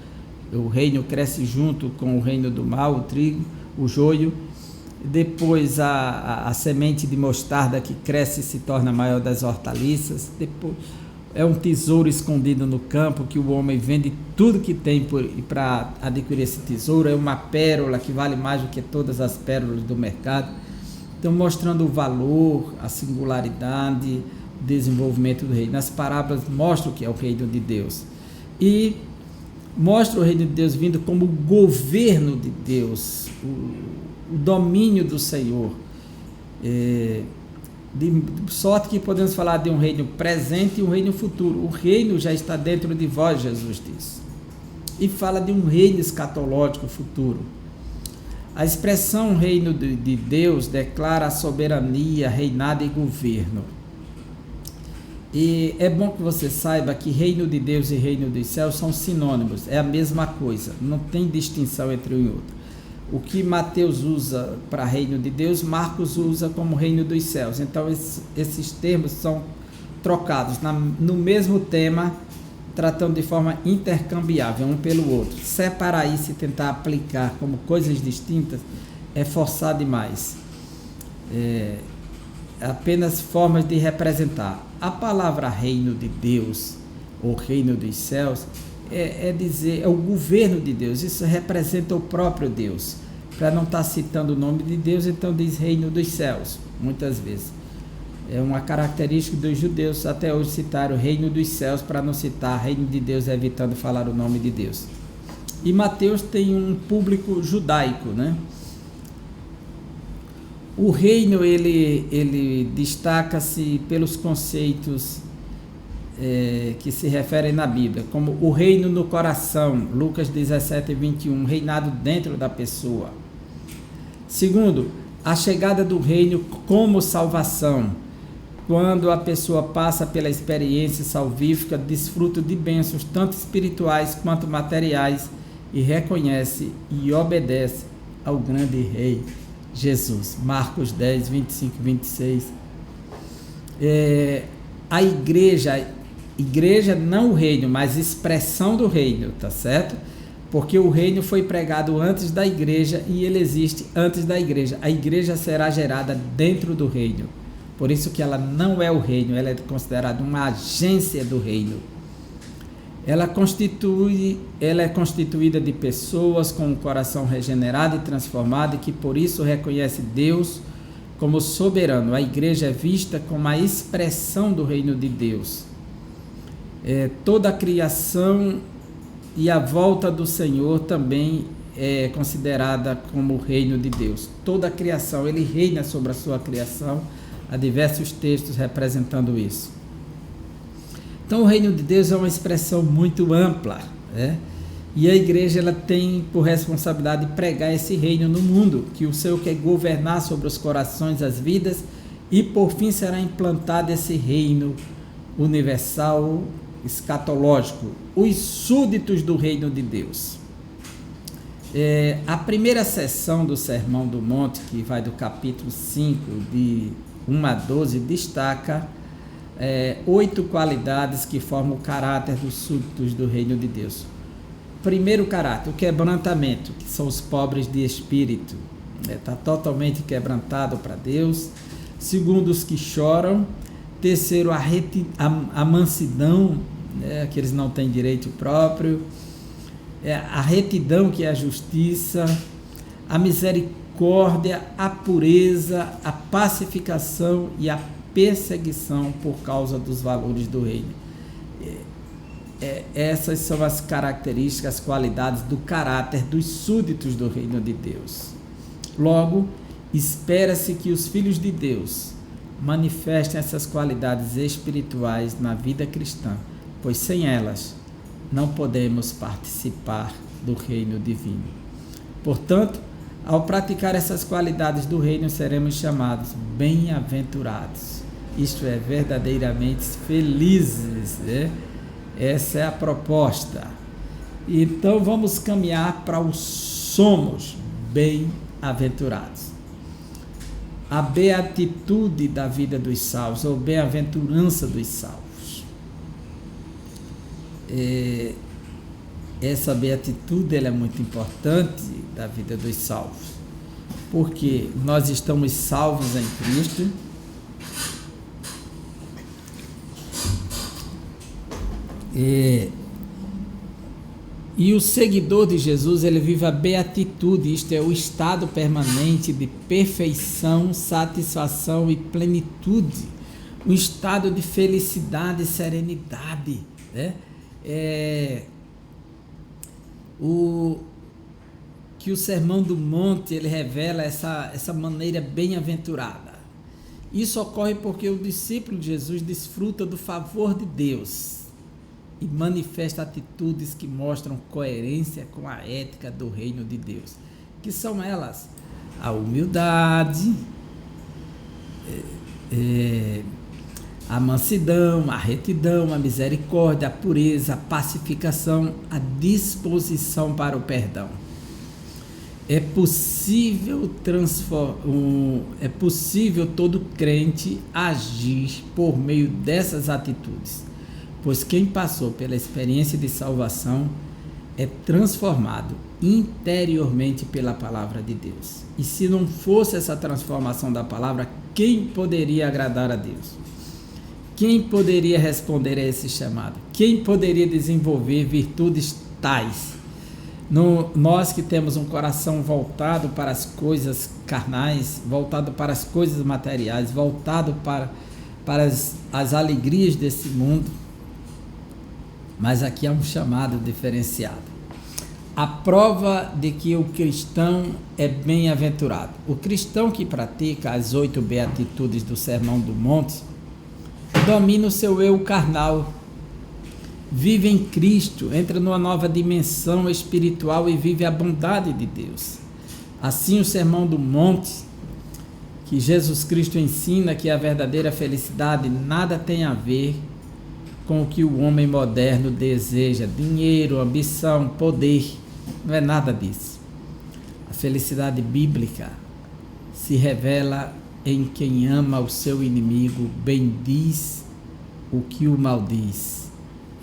O reino cresce junto com o reino do mal, o trigo, o joio. Depois a semente de mostarda que cresce e se torna maior das hortaliças. Depois é um tesouro escondido no campo, que o homem vende tudo que tem para adquirir esse tesouro. É uma pérola que vale mais do que todas as pérolas do mercado. Então, mostrando o valor, a singularidade, o desenvolvimento do reino. Nas parábolas mostra o que é o reino de Deus. E mostra o reino de Deus vindo como o governo de Deus, o domínio do Senhor. De sorte que podemos falar de um reino presente e um reino futuro. O reino já está dentro de vós, Jesus diz. E fala de um reino escatológico futuro. A expressão reino de Deus declara a soberania, reinado e governo. E é bom que você saiba que reino de Deus e reino dos céus são sinônimos, é a mesma coisa, não tem distinção entre um e outro. O que Mateus usa para reino de Deus, Marcos usa como reino dos céus. Então esses termos são trocados no mesmo tema, tratando de forma intercambiável um pelo outro. Separar isso e tentar aplicar como coisas distintas é forçar demais. Apenas formas de representar. A palavra reino de Deus ou reino dos céus é o governo de Deus. Isso representa o próprio Deus. Para não estar citando o nome de Deus, então diz reino dos céus, muitas vezes. É uma característica dos judeus até hoje citar o reino dos céus, para não citar reino de Deus, evitando falar o nome de Deus. E Mateus tem um público judaico, né? O reino, ele destaca-se pelos conceitos que se referem na Bíblia, como o reino no coração, Lucas 17:21, reinado dentro da pessoa. Segundo, a chegada do reino como salvação, quando a pessoa passa pela experiência salvífica, desfruta de bênçãos tanto espirituais quanto materiais e reconhece e obedece ao grande Rei Jesus. Marcos 10, 25 e 26. A igreja não o reino, mas expressão do reino, tá certo? Porque o reino foi pregado antes da igreja e ele existe antes da igreja. A igreja será gerada dentro do reino. Por isso que ela não é o reino, ela é considerada uma agência do reino. Ela é constituída de pessoas com o coração regenerado e transformado, e que por isso reconhece Deus como soberano. A igreja é vista como a expressão do reino de Deus. Toda a criação e a volta do Senhor também é considerada como o reino de Deus. Toda a criação, ele reina sobre a sua criação. Há diversos textos representando isso. Então o reino de Deus é uma expressão muito ampla, né? E a igreja ela tem por responsabilidade pregar esse reino no mundo, que o Senhor quer governar sobre os corações, as vidas e por fim será implantado esse reino universal escatológico, os súditos do reino de Deus. A primeira sessão do Sermão do Monte, que vai do capítulo 5, de 1 a 12, destaca 8 qualidades que formam o caráter dos súditos do reino de Deus. Primeiro caráter, o quebrantamento, que são os pobres de espírito, está totalmente quebrantado para Deus. Segundo, os que choram. Terceiro, a mansidão, que eles não têm direito próprio. A retidão, que é a justiça. A misericórdia, a pureza, a pacificação e a perseguição por causa dos valores do reino. Essas são as características, as qualidades do caráter dos súditos do reino de Deus. Logo, espera-se que os filhos de Deus manifestem essas qualidades espirituais na vida cristã, pois sem elas não podemos participar do reino divino. Portanto, ao praticar essas qualidades do reino, seremos chamados bem-aventurados, isto é, verdadeiramente felizes, né? Essa é a proposta. Então vamos caminhar para o somos bem-aventurados. A beatitude da vida dos salvos, ou bem-aventurança dos salvos. Essa beatitude ela é muito importante da vida dos salvos, porque nós estamos salvos em Cristo. E o seguidor de Jesus, ele vive a beatitude, isto é, o estado permanente de perfeição, satisfação e plenitude, um estado de felicidade e serenidade, né? Que o Sermão do Monte, ele revela essa maneira bem-aventurada. Isso ocorre porque o discípulo de Jesus desfruta do favor de Deus e manifesta atitudes que mostram coerência com a ética do reino de Deus, que são elas: a humildade, a mansidão, a retidão, a misericórdia, a pureza, a pacificação, a disposição para o perdão. É possível todo crente agir por meio dessas atitudes, pois quem passou pela experiência de salvação é transformado interiormente pela palavra de Deus. E se não fosse essa transformação da palavra, quem poderia agradar a Deus? Quem poderia responder a esse chamado? Quem poderia desenvolver virtudes tais? Nós que temos um coração voltado para as coisas carnais, voltado para as coisas materiais, voltado para as alegrias desse mundo. Mas aqui há um chamado diferenciado. A prova de que o cristão é bem-aventurado. O cristão que pratica as 8 beatitudes do Sermão do Monte domina o seu eu carnal, vive em Cristo, entra numa nova dimensão espiritual e vive a bondade de Deus. Assim, o Sermão do Monte, que Jesus Cristo ensina que a verdadeira felicidade nada tem a ver com o que o homem moderno deseja: dinheiro, ambição, poder. Não é nada disso. A felicidade bíblica se revela em quem ama o seu inimigo, bendiz o que o maldiz,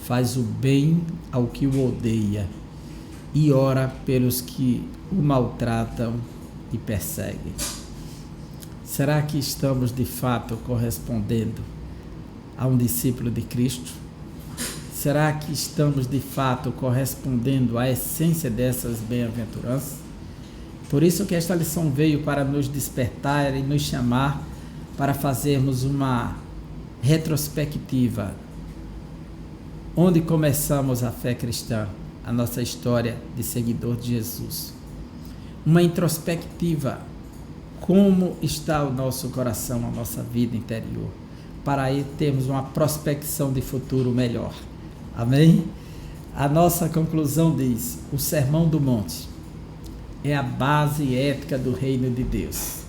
faz o bem ao que o odeia e ora pelos que o maltratam e perseguem. Será que estamos de fato correspondendo a um discípulo de Cristo? Será que estamos de fato correspondendo à essência dessas bem-aventuranças? Por isso que esta lição veio para nos despertar e nos chamar para fazermos uma retrospectiva. Onde começamos a fé cristã, a nossa história de seguidor de Jesus? Uma introspectiva. Como está o nosso coração, a nossa vida interior? Para aí termos uma prospecção de futuro melhor. Amém? A nossa conclusão diz: o Sermão do Monte é a base ética do reino de Deus.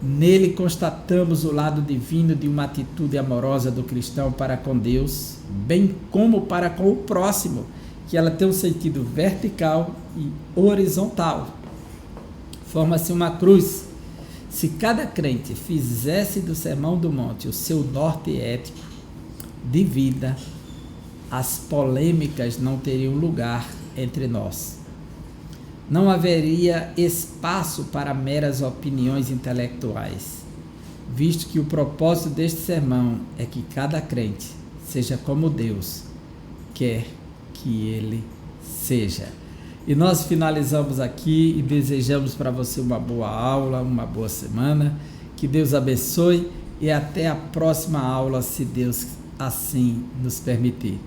Nele constatamos o lado divino de uma atitude amorosa do cristão para com Deus, bem como para com o próximo, que ela tem um sentido vertical e horizontal. Forma-se uma cruz. Se cada crente fizesse do Sermão do Monte o seu norte ético de vida, as polêmicas não teriam lugar entre nós. Não haveria espaço para meras opiniões intelectuais, visto que o propósito deste sermão é que cada crente seja como Deus quer que ele seja. E nós finalizamos aqui e desejamos para você uma boa aula, uma boa semana, que Deus abençoe e até a próxima aula, se Deus assim nos permitir.